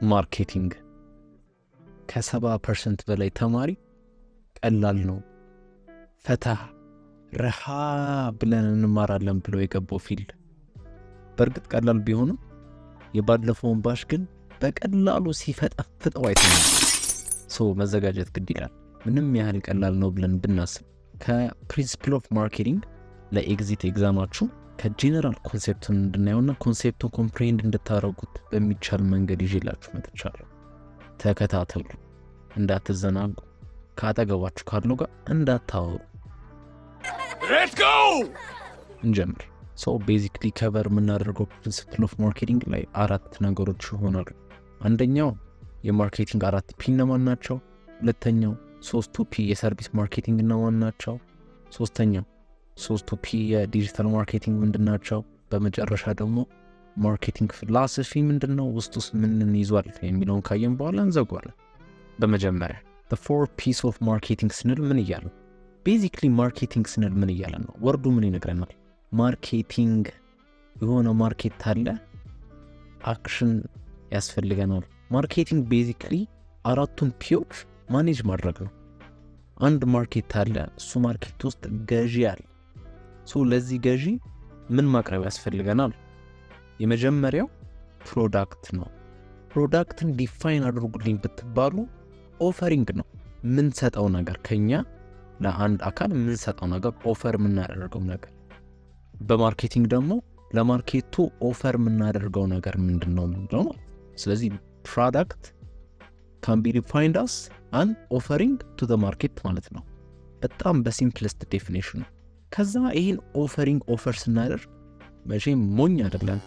ማርኬቲንግ ከ70% በላይ ተማሪ ቀላል ነው ፈታ ረሃ ብለን እንማራለን ብሎ የገባው ፊልድ በርግጥ ቀላል ቢሆንም የባለፈውን ባሽ ግን በቀላሉ ሲፈጠፍጠው አይተናል። መዘጋጀት ግድ ይላል። ምንም ያህል ቀላል ነው ብለን ብናስብ ከፕሪንሲፕል ኦፍ ማርኬቲንግ ለኤግዚት ኤግዛማችሁ ከጀነራል ኮንሴፕቱን እንድናየውና ኮንሴፕቱን ኮምፕሬንድ እንድታረጉት በሚቻል መንገድ ይዤላችሁ መጥቻለሁ። ተከታተሉ፣ እንዳትዘናጉ፣ ካጠገባችሁ ካለው ጋር እንዳታወሩ። ሌትስ ጎ እንጀምር። ቤዚክሊ ከቨር የምናደርገው ፕሪንሲፕል ኦፍ ማርኬቲንግ ላይ 4 ነገሮች ይሆናሉ። አንደኛው የማርኬቲንግ 4 ፒ እነማን ናቸው? ሁለተኛው 3 ፒ የሰርቪስ ማርኬቲንግ እነማን ናቸው? ሶስተኛው 3 ፒ የዲጂታል ማርኬቲንግ ምንድናቸው? በመጨረሻ ደግሞ ማርኬቲንግ ፊሎሶፊ ምንድነው? ውስጡስ ምን ይዟል የሚለውን ካየን በኋላ እንዘጋዋለን። በመጀመሪያ the 4 P's of marketing ስንል ምን እያለ? ቤዚክሊ ማርኬቲንግ ስንል ምን እያለ ነው? ወርዱ ምን ይነግረናል? ማርኬቲንግ የሆነ ማርኬት አለ፣ አክሽን ያስፈልገናል። ማርኬቲንግ ቤዚክሊ 4ቱን ፒዎች ማኔጅ ማድረግ ነው። አንድ ማርኬት አለ፣ እሱ ማርኬት ውስጥ ገዢ አለ። ለዚህ ገዢ ምን ማቅረብ ያስፈልገናል? የመጀመሪያው ፕሮዳክት ነው። ፕሮዳክትን ዲፋይን አድርጉልኝ ብትባሉ ኦፈሪንግ ነው። ምን ሰጠው ነገር ከኛ ለአንድ አካል ምን ሰጠው ነገር ኦፈር የምናደርገው ነገር። በማርኬቲንግ ደግሞ ለማርኬቱ ኦፈር የምናደርገው ነገር ምንድነው ነው። ስለዚህ ፕሮዳክት can be defined as an offering to the market ማለት ነው። በጣም በሲምፕልስት ዴፊኒሽን ነው። ከዛ ይሄን ኦፈሪንግ ኦፈር ስናደርግ መቼም ሞኝ አይደለም።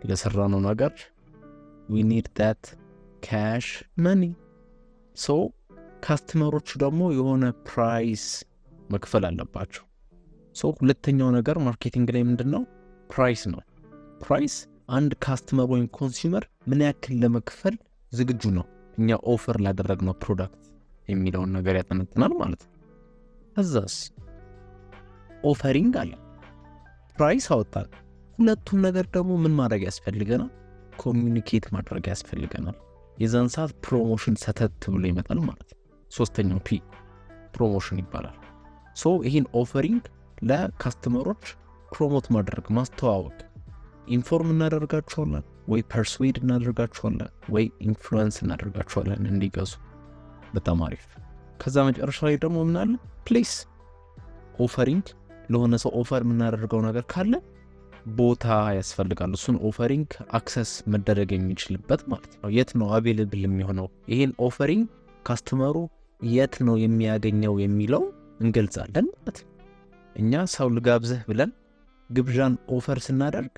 ለሰራነው ነገር we need that cash money. ካስተመሮቹ ደግሞ የሆነ ፕራይስ መክፈል አለባቸው። ሁለተኛው ነገር ማርኬቲንግ ላይ ምንድነው? ፕራይስ ነው። ፕራይስ አንድ ካስተመር ወይም ኮንሱመር ምን ያክል ለመክፈል ዝግጁ ነው እኛ ኦፈር ላደረግነው ፕሮዳክት የሚለውን ነገር ያጠነጥናል ማለት ነው። ከዛስ ኦፈሪንግ አለ፣ ፕራይስ አወጣል። ሁለቱም ነገር ደግሞ ምን ማድረግ ያስፈልገናል? ኮሚኒኬት ማድረግ ያስፈልገናል። የዛን ሰዓት ፕሮሞሽን ሰተት ብሎ ይመጣል ማለት ነው። ሶስተኛው ፒ ፕሮሞሽን ይባላል። ይሄን ኦፈሪንግ ለካስተመሮች ፕሮሞት ማድረግ ማስተዋወቅ፣ ኢንፎርም እናደርጋቸዋለን ወይ ፐርስዌድ እናደርጋቸዋለን ወይ ኢንፍሉዌንስ እናደርጋቸዋለን እንዲገዙ። በጣም አሪፍ። ከዛ መጨረሻ ላይ ደግሞ ምን አለ? ፕሌስ ኦፈሪንግ ለሆነ ሰው ኦፈር የምናደርገው ነገር ካለ ቦታ ያስፈልጋል። እሱን ኦፈሪንግ አክሰስ መደረግ የሚችልበት ማለት ነው። የት ነው አቬሌብል የሚሆነው? ይሄን ኦፈሪንግ ካስተመሩ የት ነው የሚያገኘው የሚለው እንገልጻለን ማለት ነው። እኛ ሰው ልጋብዝህ ብለን ግብዣን ኦፈር ስናደርግ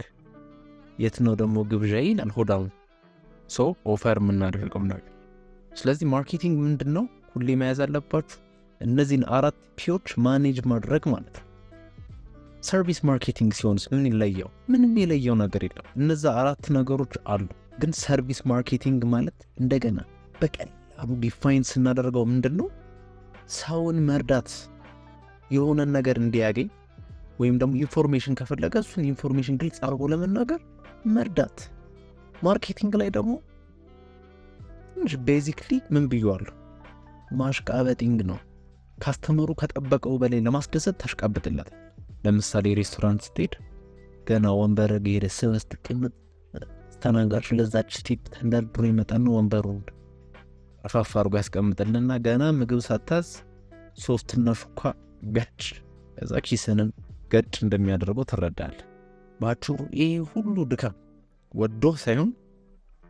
የት ነው ደግሞ ግብዣ ይላል ሆዳው። ኦፈር የምናደርገው ነገር። ስለዚህ ማርኬቲንግ ምንድነው? ሁሌ መያዝ አለባችሁ እነዚህን 4 ፒዎች ማኔጅ ማድረግ ማለት ነው። ሰርቪስ ማርኬቲንግ ሲሆንስ ምን ይለየው? ምንም የለየው ነገር የለም። እነዛ 4 ነገሮች አሉ። ግን ሰርቪስ ማርኬቲንግ ማለት እንደገና በቀላሉ ዲፋይን ስናደርገው ምንድነው? ሰውን መርዳት፣ የሆነ ነገር እንዲያገኝ ወይም ደግሞ ኢንፎርሜሽን ከፈለገ እሱን ኢንፎርሜሽን ግልጽ አድርጎ ለመናገር መርዳት። ማርኬቲንግ ላይ ደግሞ ትንሽ ቤዚክሊ ምን ብየዋለሁ? ማሽቃበጢንግ ነው። ካስተመሩ ከጠበቀው በላይ ለማስደሰት ታሽቃብጥለት። ለምሳሌ ሬስቶራንት ስትሄድ ገና ወንበር ገይረ ሰውስት ቅምጥ ተናጋች ለዛች ቲፕ ተንደርድሮ ይመጣና ወንበሩን አፋፍ አድርጎ ያስቀምጥልና ገና ምግብ ሳታዝ ሶስትና ሹካ ገጭ እዛ ኪስንም ገጭ እንደሚያደርገው ትረዳለህ። ባጭሩ ይሄ ሁሉ ድካም ወዶ ሳይሆን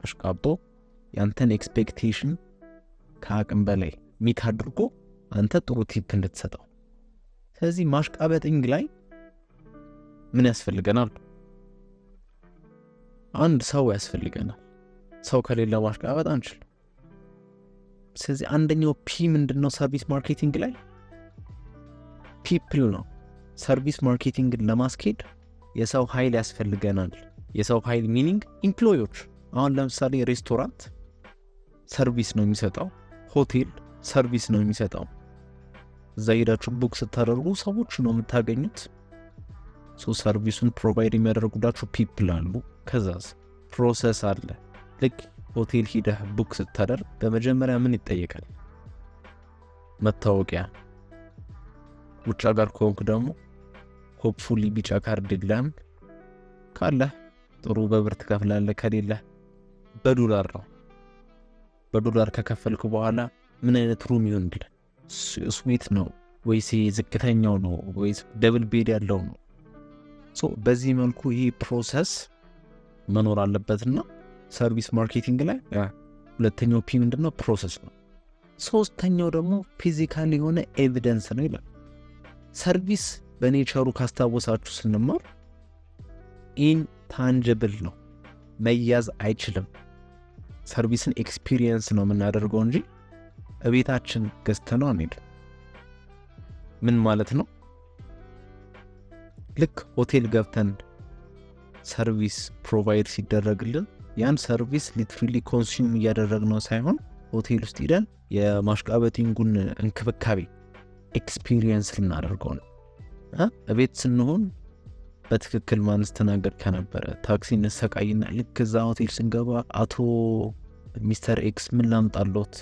አሽቃብጦ ያንተን ኤክስፔክቴሽን ከአቅም በላይ ሚት አድርጎ አንተ ጥሩ ቲፕ እንድትሰጠው። ስለዚህ ማሽቃበጥንግ ላይ ምን ያስፈልገናል? አንድ ሰው ያስፈልገናል። ሰው ከሌለ ማሽቃበጥ አንችልም። ስለዚህ አንደኛው ፒ ምንድነው? ሰርቪስ ማርኬቲንግ ላይ ፒፕል ነው። ሰርቪስ ማርኬቲንግን ለማስኬድ የሰው ኃይል ያስፈልገናል። የሰው ኃይል ሚኒንግ ኢምፕሎዮች። አሁን ለምሳሌ ሬስቶራንት ሰርቪስ ነው የሚሰጠው፣ ሆቴል ሰርቪስ ነው የሚሰጠው። ዘይዳችሁ ቡክ ስታደርጉ ሰዎች ነው የምታገኙት። ሰርቪሱን ፕሮቫይድ የሚያደርጉላችሁ ፒፕል አሉ። ከዛስ ፕሮሰስ አለ። ልክ ሆቴል ሂደህ ቡክ ስታደርግ በመጀመሪያ ምን ይጠየቃል? መታወቂያ። ውጭ ሀገር ከሆንክ ደግሞ ሆፕፉሊ ቢጫ ካርድ የለም። ካለ ጥሩ በብር ትከፍላለህ፣ ከሌለ በዶላር ነው። በዶላር ከከፈልክ በኋላ ምን አይነት ሩም ይሆንልህ? ስዊት ነው ወይስ ዝቅተኛው ነው ወይስ ደብል ቤድ ያለው ነው? በዚህ መልኩ ይሄ ፕሮሰስ መኖር አለበትና ሰርቪስ ማርኬቲንግ ላይ ሁለተኛው ፒ ምንድነው? ፕሮሰስ ነው። ሶስተኛው ደግሞ ፊዚካል የሆነ ኤቪደንስ ነው ይላል። ሰርቪስ በኔቸሩ ካስታወሳችሁ ስንማር ኢንታንጅብል ነው፣ መያዝ አይችልም። ሰርቪስን ኤክስፒሪየንስ ነው የምናደርገው እንጂ እቤታችን ገዝተነው አንሄድም። ምን ማለት ነው? ልክ ሆቴል ገብተን ሰርቪስ ፕሮቫይድ ሲደረግልን ያን ሰርቪስ ሊትራሊ ኮንሱም እያደረግነው ሳይሆን ሆቴል ውስጥ ሄደን የማሽቃበቲንጉን እንክብካቤ ኤክስፒሪየንስ ልናደርገው ነው። እቤት ስንሆን በትክክል ማንስተናገድ ከነበረ ታክሲ እንሰቃይና ልክ እዛ ሆቴል ስንገባ አቶ ሚስተር ኤክስ ምን ላምጣሎት?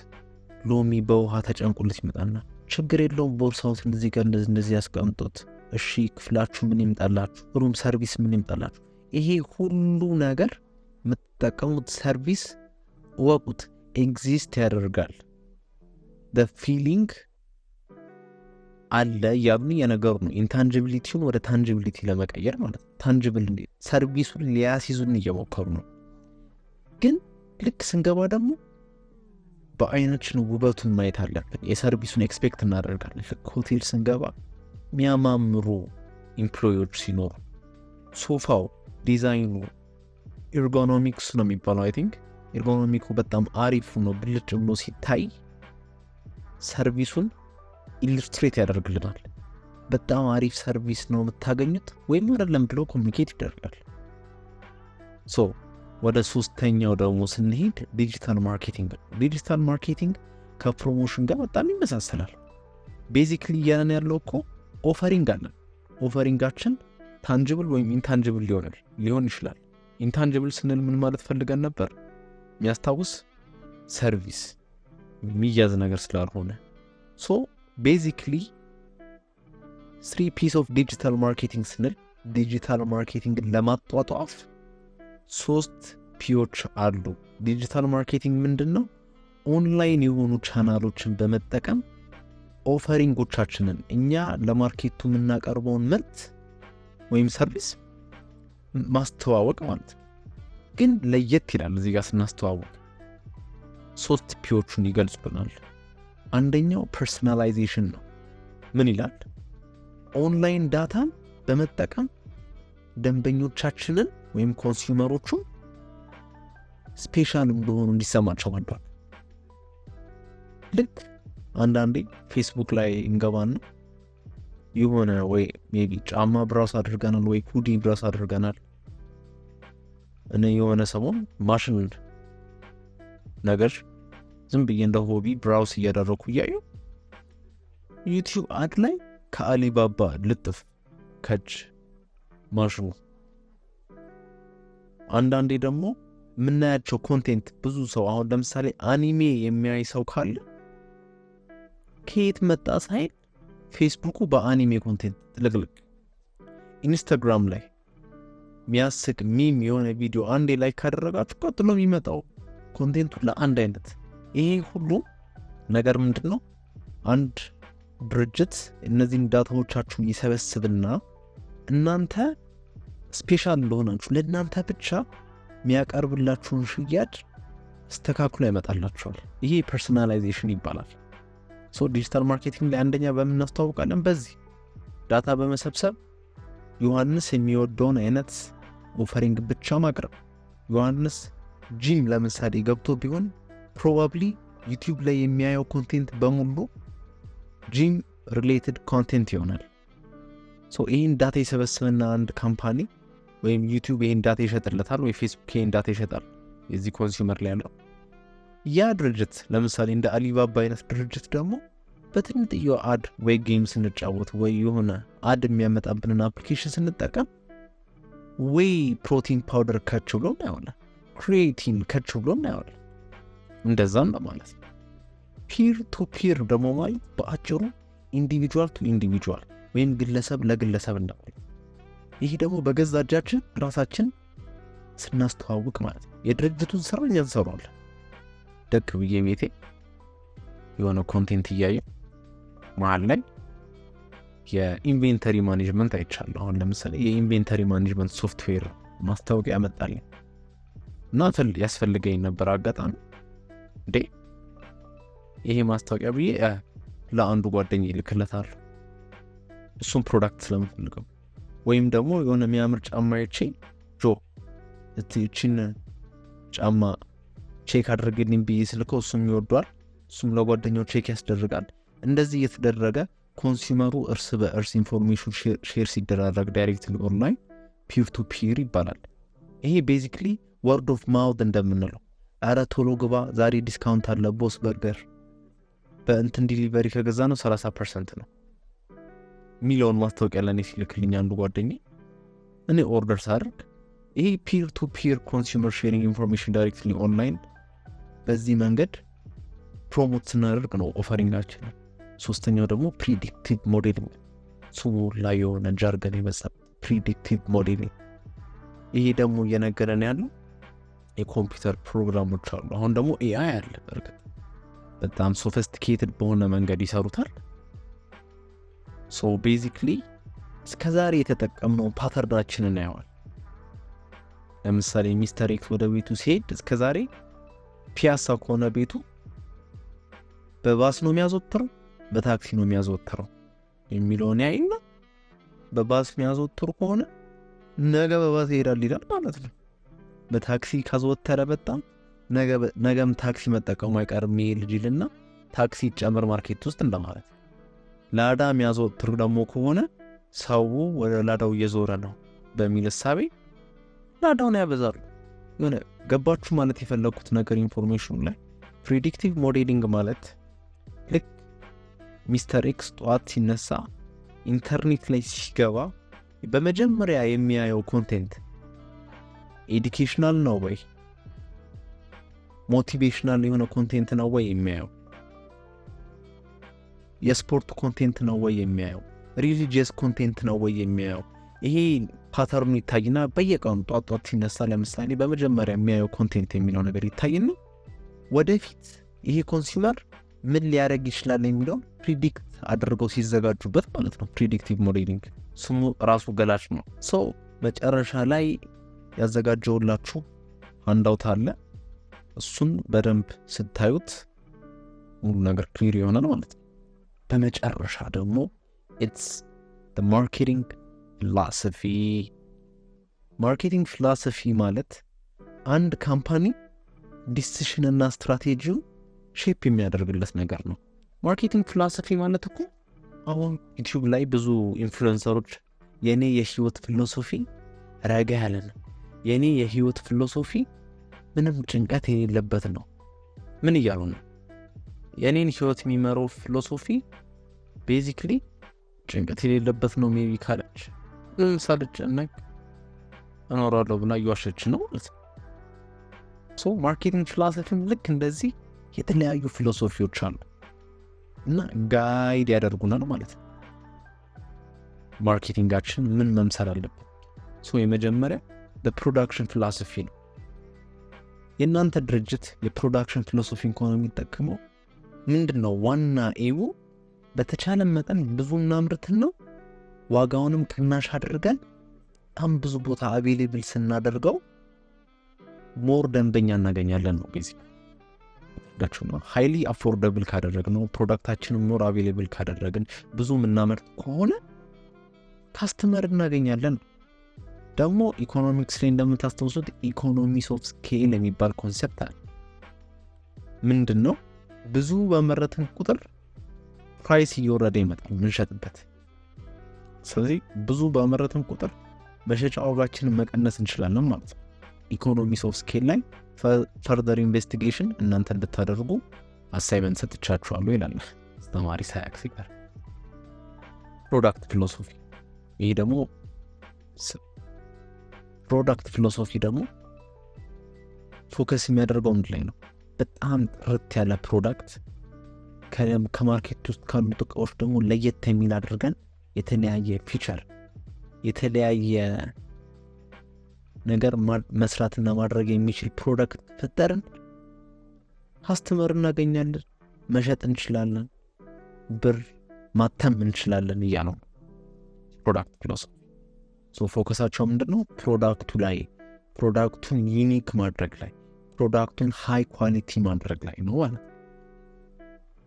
ሎሚ በውሃ ተጨንቁልት ይመጣና ችግር የለውም ቦርሳውት እንደዚህ ጋር እንደዚህ ያስቀምጡት። እሺ ክፍላችሁ ምን ይምጣላችሁ? ሩም ሰርቪስ ምን ይምጣላችሁ? ይሄ ሁሉ ነገር የምትጠቀሙት ሰርቪስ ወቁት ኤግዚስት ያደርጋል። the feeling አለ ያብኒ የነገሩ ነው። ኢንታንጂቢሊቲውን ወደ ታንጂቢሊቲ ለመቀየር ማለት ነው። ታንጂብል ሰርቪሱን ሊያስይዙን እየሞከሩ ነው። ግን ልክ ስንገባ ደግሞ በአይናችን ውበቱን ማየት አለብን። የሰርቪሱን ኤክስፔክት እናደርጋለን። ልክ ሆቴል ስንገባ የሚያማምሩ ኢምፕሎዮች ሲኖሩ፣ ሶፋው ዲዛይኑ ኤርጎኖሚክስ ነው የሚባለው። አይ ቲንክ ኤርጎኖሚኩ በጣም አሪፍ ነው። ብልጭ ብሎ ሲታይ ሰርቪሱን ኢሉስትሬት ያደርግልናል። በጣም አሪፍ ሰርቪስ ነው የምታገኙት ወይም አይደለም ብሎ ኮሙኒኬት ይደረጋል። ወደ ሶስተኛው ደግሞ ስንሄድ ዲጂታል ማርኬቲንግ። ዲጂታል ማርኬቲንግ ከፕሮሞሽን ጋር በጣም ይመሳሰላል። ቤዚክሊ ያለን ያለው እኮ ኦፈሪንግ አለ። ኦፈሪንጋችን ታንጂብል ወይም ኢንታንጂብል ሊሆን ይችላል። ኢንታንጂብል ስንል ምን ማለት ፈልገን ነበር? የሚያስታውስ ሰርቪስ የሚያዝ ነገር ስላልሆነ ቤዚክሊ 3 ፒስ ኦፍ ዲጂታል ማርኬቲንግ ስንል ዲጂታል ማርኬቲንግን ለማጧጧፍ 3 ፒዎች አሉ። ዲጂታል ማርኬቲንግ ምንድነው? ኦንላይን የሆኑ ቻናሎችን በመጠቀም ኦፈሪንጎቻችንን እኛ ለማርኬቱ የምናቀርበውን ምርት ወይም ሰርቪስ ማስተዋወቅ ማለት ነው። ግን ለየት ይላል። እዚህ ጋር ስናስተዋወቅ 3 ፒዎቹን ይገልጹልናል። አንደኛው ፐርሰናላይዜሽን ነው። ምን ይላል? ኦንላይን ዳታን በመጠቀም ደንበኞቻችንን ወይም ኮንሱመሮቹ ስፔሻል እንደሆኑ እንዲሰማቸው ማድረግ። ልክ አንዳንዴ ፌስቡክ ላይ እንገባና የሆነ ወይ ሜቢ ጫማ ብራውስ አድርገናል ወይ ሁዲ ብራውስ አድርገናል እና የሆነ ሰሞን ማሽን ነገር ዝም ብዬ እንደ ሆቢ ብራውስ እያደረኩ እያየሁ ዩቲዩብ አድ ላይ ከአሊባባ ልጥፍ ከጅ ማሽኑ። አንዳንዴ ደግሞ ምናያቸው ኮንቴንት ብዙ ሰው አሁን ለምሳሌ አኒሜ የሚያይ ሰው ካለ ከየት መጣ ሳይል ፌስቡኩ በአኒሜ ኮንቴንት ትልቅልቅ። ኢንስታግራም ላይ የሚያስቅ ሚም የሆነ ቪዲዮ አንዴ ላይ ካደረጋችሁ ቀጥሎ የሚመጣው ኮንቴንቱ ለአንድ አይነት። ይሄ ሁሉ ነገር ምንድነው? አንድ ድርጅት እነዚህን ዳታዎቻችሁን ይሰበስብና እናንተ ስፔሻል እንደሆናችሁ ለእናንተ ብቻ የሚያቀርብላችሁን ሽያጭ አስተካክሎ ያመጣላችኋል። ይሄ ፐርሰናላይዜሽን ይባላል። ዲጂታል ማርኬቲንግ ላይ አንደኛ በምናስተዋውቃለን በዚህ ዳታ በመሰብሰብ ዮሐንስ የሚወደውን አይነት ኦፈሪንግ ብቻ ማቅረብ። ዮሐንስ ጂም ለምሳሌ ገብቶ ቢሆን ፕሮባብሊ ዩቲዩብ ላይ የሚያየው ኮንቴንት በሙሉ ጂም ሪሌትድ ኮንቴንት ይሆናል። ይህን ዳታ ይሰበስብና አንድ ካምፓኒ ወይም ዩቲዩብ ይህን ዳታ ይሸጥለታል ወይ ፌስቡክ ይህን ዳታ ይሸጣል የዚህ ኮንሱመር ላይ ያለው። ያ ድርጅት ለምሳሌ እንደ አሊባባ አይነት ድርጅት ደግሞ በትንጥየው አድ ወይ ጌም ስንጫወት ወይ የሆነ አድ የሚያመጣብንን አፕሊኬሽን ስንጠቀም ወይ ፕሮቲን ፓውደር ካቸው ብለው ያውላ ክሬቲንግ ከች ብሎ እናየዋለን። እንደዛ እንደማለት ነው። ፒር ቱ ፒር ደግሞ ማለት በአጭሩ ኢንዲቪጁዋል ቱ ኢንዲቪጁዋል ወይም ግለሰብ ለግለሰብ እንደማለት። ይህ ደግሞ በገዛ እጃችን ራሳችን ስናስተዋውቅ ማለት ነው። የድርጅቱን ስራ እኛ እንሰራዋለን። ደግ ብዬ ቤቴ የሆነ ኮንቴንት እያየሁ መሀል ላይ የኢንቬንተሪ ማኔጅመንት አይቻለሁ። አሁን ለምሳሌ የኢንቬንተሪ ማኔጅመንት ሶፍትዌር ማስታወቂያ ያመጣልኝ እና ያስፈልገኝ ነበር። አጋጣሚ እንዴ ይሄ ማስታወቂያ ብዬ ለአንዱ ጓደኛዬ ልክለታለሁ እሱም ፕሮዳክት ስለምፈልገው። ወይም ደግሞ የሆነ የሚያምር ጫማ አይቼ ጆ እቺን ጫማ ቼክ አድርግልኝ ብዬ ስልከው እሱም ይወዷል፣ እሱም ለጓደኛው ቼክ ያስደርጋል። እንደዚህ እየተደረገ ኮንሱመሩ እርስ በእርስ ኢንፎርሜሽን ሼር ሲደራረግ ዳይሬክትሊ ኦንላይን ፒር ቱ ፒር ይባላል። ይሄ ቤዚክሊ ወርድ ኦፍ ማውት እንደምንለው አረ ቶሎ ግባ ዛሬ ዲስካውንት አለ ቦስ በርገር በእንትን ዲሊቨሪ ከገዛ ነው 30% ነው ሚሊዮን ማስታወቂያ ለኔ ሲልክልኝ አንዱ ጓደኛዬ እኔ ኦርደር ሳደርግ ይሄ ፒር ቱ ፒር ኮንሱመር ሼሪንግ ኢንፎርሜሽን ዳይሬክትሊ ኦንላይን በዚህ መንገድ ፕሮሞት ስናደርግ ነው ኦፈሪንጋችን። ሶስተኛው ደግሞ ፕሪዲክቲቭ ሞዴሊንግ ስሙ ላይ የሆነ ጃርገን የመጣ ፕሪዲክቲቭ ሞዴሊንግ። ይሄ ደግሞ እየነገረን ያለው የኮምፒውተር ፕሮግራሞች አሉ። አሁን ደግሞ ኤአይ አለ። በርግጥ በጣም ሶፊስቲኬትድ በሆነ መንገድ ይሰሩታል። ሶ ቤዚክሊ እስከዛሬ የተጠቀምነው ፓተርናችንን ያያዋል። ለምሳሌ ሚስተር ኤክስ ወደ ቤቱ ሲሄድ እስከዛሬ ፒያሳ ከሆነ ቤቱ በባስ ነው የሚያዘወትረው በታክሲ ነው የሚያዘወትረው የሚለውን ያይና በባስ የሚያዘወትሩ ከሆነ ነገ በባስ ይሄዳል ይላል ማለት ነው። በታክሲ ካዘወተረ በጣም ነገም ታክሲ መጠቀሙ አይቀርም ይልና ታክሲ ጨምር ማርኬት ውስጥ እንደማለት። ላዳ የሚያዘወትሩ ደግሞ ከሆነ ሰው ወደ ላዳው እየዞረ ነው በሚል እሳቤ ላዳውን ያበዛሉ። የሆነ ገባችሁ ማለት የፈለኩት ነገር ኢንፎርሜሽኑ ላይ ፕሪዲክቲቭ ሞዴሊንግ ማለት ልክ ሚስተር ኤክስ ጠዋት ሲነሳ ኢንተርኔት ላይ ሲገባ በመጀመሪያ የሚያየው ኮንቴንት ኤዱኬሽናል ነው ወይ ሞቲቬሽናል የሆነ ኮንቴንት ነው ወይ የሚያየው፣ የስፖርት ኮንቴንት ነው ወይ የሚያየው፣ ሪሊጂየስ ኮንቴንት ነው ወይ የሚያየው። ይሄ ፓተርኑ ይታይና በየቀኑ ጧት ሲነሳ ለምሳሌ በመጀመሪያ የሚያየው ኮንቴንት የሚለው ነገር ይታይና ወደፊት ይሄ ኮንሱመር ምን ሊያደርግ ይችላል የሚለው ፕሪዲክት አድርገው ሲዘጋጁበት ማለት ነው። ፕሪዲክቲቭ ሞዴሊንግ ስሙ ራሱ ገላጭ ነው። ሶ መጨረሻ ላይ ያዘጋጀውላችሁ ሃንዳውት አለ። እሱን በደንብ ስታዩት ሙሉ ነገር ክሊር ይሆናል ማለት ነው። በመጨረሻ ደግሞ it's the marketing philosophy። ማርኬቲንግ ፊሎሶፊ ማለት አንድ ካምፓኒ ዲሲሽን እና ስትራቴጂው ሼፕ የሚያደርግለት ነገር ነው። ማርኬቲንግ ፊሎሶፊ ማለት እኮ አሁን ዩቲዩብ ላይ ብዙ ኢንፍሉዌንሰሮች የኔ የህይወት ፊሎሶፊ ረጋ ያለ ነው፣ የኔ የህይወት ፊሎሶፊ ምንም ጭንቀት የሌለበት ነው ምን እያሉ ነው? የኔን ህይወት የሚመራው ፊሎሶፊ ቤዚክሊ ጭንቀት የሌለበት ነው ሜቢ ካለች ሳልጨነቅ እኖራለሁ ብላ እየዋሸች ነው ማለት ነው። ሶ ማርኬቲንግ ፊሎሶፊም ልክ እንደዚህ የተለያዩ ፊሎሶፊዎች አሉ እና ጋይድ ያደርጉናል ማለት ነው። ማርኬቲንጋችን ምን መምሰል አለበት? ሶ የመጀመሪያ በፕሮዳክሽን ፊሎሶፊ ነው። የእናንተ ድርጅት የፕሮዳክሽን ፊሎሶፊ እንኳን የሚጠቀመው ምንድነው? ዋና ኤሙ በተቻለ መጠን ብዙ እናምርትን ነው፣ ዋጋውንም ቅናሽ አድርገን በጣም ብዙ ቦታ አቬሌብል ስናደርገው ሞር ደንበኛ እናገኛለን ነው። ቤዚክ ነው ሃይሊ አፎርደብል ካደረግነው ፕሮዳክታችንን ሞር አቬሌብል ካደረግን ብዙ ምናመርት ከሆነ ካስተመር እናገኛለን። ደግሞ ኢኮኖሚክስ ላይ እንደምታስተውሱት ኢኮኖሚስ ኦፍ ስኬል የሚባል ኮንሰፕት አለ። ምንድነው? ብዙ በመረትን ቁጥር ፕራይስ እየወረደ ይመጣል ምንሸጥበት። ስለዚህ ብዙ በመረትን ቁጥር በሸጫ ዋጋችንን መቀነስ እንችላለን ማለት ነው። ኢኮኖሚስ ኦፍ ስኬል ላይ ፈርደር ኢንቨስቲጌሽን እናንተ እንድታደርጉ አሳይመንት ሰጥቻችኋለሁ ይላል አስተማሪ ሳያክስ ይቀር። ፕሮዳክት ፊሎሶፊ ይሄ ደግሞ ፕሮዳክት ፊሎሶፊ ደግሞ ፎከስ የሚያደርገው ምን ላይ ነው? በጣም ጥርት ያለ ፕሮዳክት ከማርኬት ውስጥ ካሉ እቃዎች ደግሞ ለየት የሚል አድርገን የተለያየ ፊቸር የተለያየ ነገር መስራትና ማድረግ የሚችል ፕሮዳክት ፈጠርን፣ ካስተመር እናገኛለን፣ መሸጥ እንችላለን፣ ብር ማተም እንችላለን እያለው ፕሮዳክት ፊሎሶፊ። ፎከሳቸው ምንድነው? ፕሮዳክቱ ላይ፣ ፕሮዳክቱን ዩኒክ ማድረግ ላይ፣ ፕሮዳክቱን ሃይ ኳሊቲ ማድረግ ላይ ነው ማለት።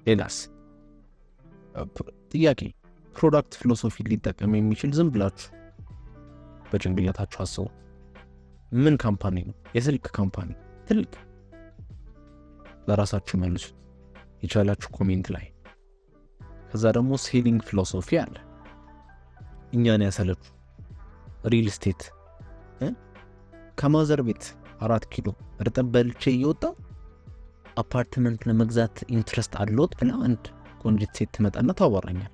ሌላስ ጥያቄ፣ ፕሮዳክት ፊሎሶፊ ሊጠቀም የሚችል ዝም ብላችሁ በጭንቅላታችሁ አስቡ። ምን ካምፓኒ ነው? የስልክ ካምፓኒ ትልቅ። ለራሳችሁ መልሱት የቻላችሁ ኮሜንት ላይ። ከዛ ደግሞ ሴሊንግ ፊሎሶፊ አለ። እኛን ያሰለቹ ሪል ስቴት ከማዘር ቤት 4 ኪሎ እርጥብ በልቼ እየወጣ አፓርትመንት ለመግዛት ኢንትረስት አለዎት ብላ አንድ ቆንጂት ሴት ትመጣና ታወራኛል።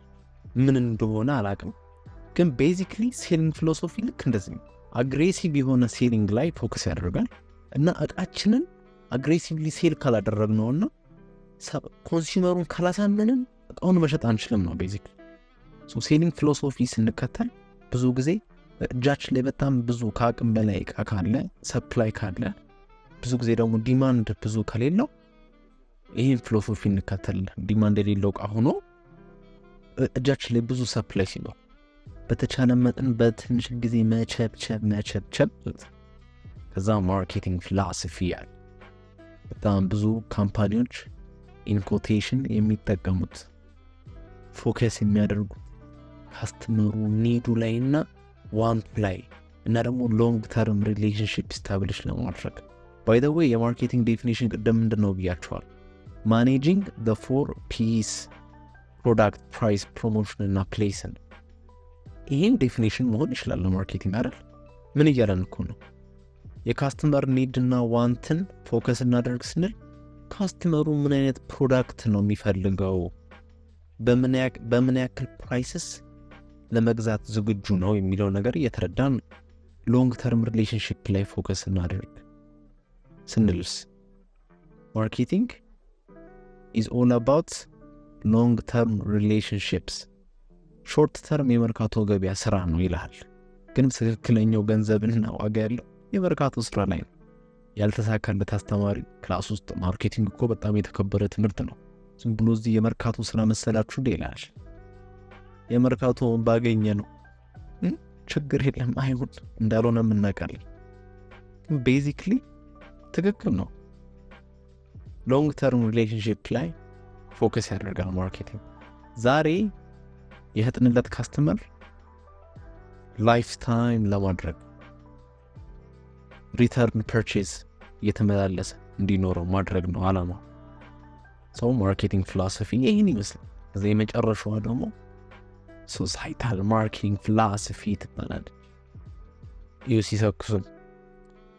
ምን እንደሆነ አላውቅም፣ ግን ቤዚክሊ ሴሊንግ ፊሎሶፊ ልክ እንደዚህ ነው። አግሬሲቭ የሆነ ሴሊንግ ላይ ፎከስ ያደርጋል እና እቃችንን አግሬሲቭሊ ሴል ካላደረግነውና ኮንሱመሩን ካላሳመንን እቃውን መሸጥ አንችልም ነው ቤዚክሊ። ሴሊንግ ፊሎሶፊ ስንከተል ብዙ ጊዜ እጃችን ላይ በጣም ብዙ ከአቅም በላይ እቃ ካለ፣ ሰፕላይ ካለ፣ ብዙ ጊዜ ደግሞ ዲማንድ ብዙ ከሌለው ይህን ፊሎሶፊ እንከተል። ዲማንድ የሌለው እቃ ሆኖ እጃችን ላይ ብዙ ሰፕላይ ሲኖር በተቻለ መጠን በትንሽ ጊዜ መቸብቸብ። ከዛ ማርኬቲንግ ፊሎሶፊ ያለ በጣም ብዙ ካምፓኒዎች ኢንኮቴሽን የሚጠቀሙት ፎከስ የሚያደርጉት ካስተመሩ ኒዱ ላይና ዋንት ላይ እና ደግሞ ሎንግ ተርም ሪሌሽንሺፕ ስታብሊሽ ለማድረግ። ባይ ዘ ዌይ የማርኬቲንግ ዴፊኒሽን ቅድም ምንድነው ብያችኋል? ማኔጂንግ the 4 P's ፕሮዳክት፣ ፕራይስ፣ ፕሮሞሽን እና ፕሌስን። ይሄን ዴፊኒሽን መሆን ይችላል ለማርኬቲንግ አይደል? ምን እያለን እኮ ነው? የካስተመር ኒድ እና ዋንትን ፎከስ እናደርግ ስንል ካስተመሩ ምን አይነት ፕሮዳክት ነው የሚፈልገው፣ በምን ያክል ፕራይስስ ለመግዛት ዝግጁ ነው የሚለው ነገር እየተረዳን ሎንግ ተርም ሪሌሽንሺፕ ላይ ፎከስ እናደርግ ስንልስ ማርኬቲንግ is all about long term relationships። ሾርት ተርም የመርካቶ ገበያ ስራ ነው ይላል፣ ግን ትክክለኛው ገንዘብና ዋጋ ያለው የመርካቶ ስራ ላይ ነው። ያልተሳካለት አስተማሪ ክላስ ውስጥ ማርኬቲንግ እኮ በጣም የተከበረ ትምህርት ነው፣ ዝም ብሎ እዚህ የመርካቶ ስራ መሰላችሁ ይላል። የመርካቶ ባገኘ ነው ችግር የለም አይሁን እንዳልሆነ እናውቃለን። ቤዚክሊ ትክክል ነው። ሎንግ ተርም ሪሌሽንሺፕ ላይ ፎከስ ያደርጋል ማርኬቲንግ። ዛሬ የህጥንለት ካስተመር ላይፍ ታይም ለማድረግ ሪተርን ፐርቼዝ እየተመላለሰ እንዲኖረው ማድረግ ነው አላማ። ሰው ማርኬቲንግ ፊሎሶፊ ይሄን ይመስላል። ከዛ የመጨረሻው ደግሞ ሶሳይታል ማርኬቲንግ ፊሎሶፊ ትባላለች። ሲሰክሱን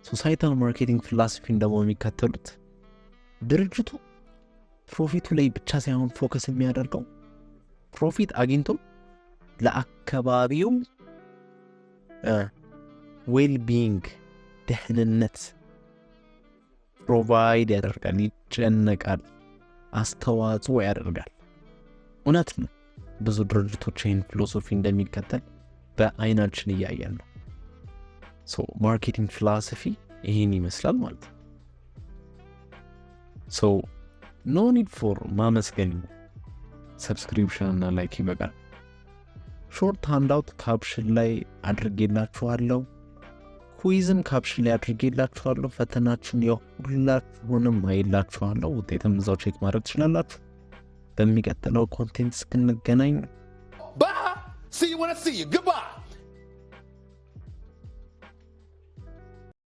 ሶሳይታል ማርኬቲንግ ፊሎሶፊን ደግሞ የሚከተሉት ድርጅቱ ፕሮፊቱ ላይ ብቻ ሳይሆን ፎከስ የሚያደርገው ፕሮፊት አግኝቶ ለአካባቢው ዌል ቢንግ ደህንነት ፕሮቫይድ ያደርጋል፣ ይጨነቃል፣ አስተዋጽኦ ያደርጋል። እውነት ነው። ብዙ ድርጅቶች ይህን ፊሎሶፊ እንደሚከተል በአይናችን እያየን ነው። ማርኬቲንግ ፊሎሶፊ ይህን ይመስላል ማለት ነው። ኖ ኒድ ፎር ማመስገን፣ ሰብስክሪፕሽን እና ላይክ ይበቃል። ሾርት ሃንዳውት ካፕሽን ላይ አድርጌላችኋለሁ፣ ኩዊዝም ካፕሽን ላይ አድርጌላችኋለሁ። ፈተናችሁን ሁላችሁንም አይላችኋለሁ፣ ውጤትም እዛው ቼክ ማድረግ ትችላላችሁ። በሚቀጥለው ኮንቴንት እስክንገናኝ Bye. See you when I see you. Goodbye.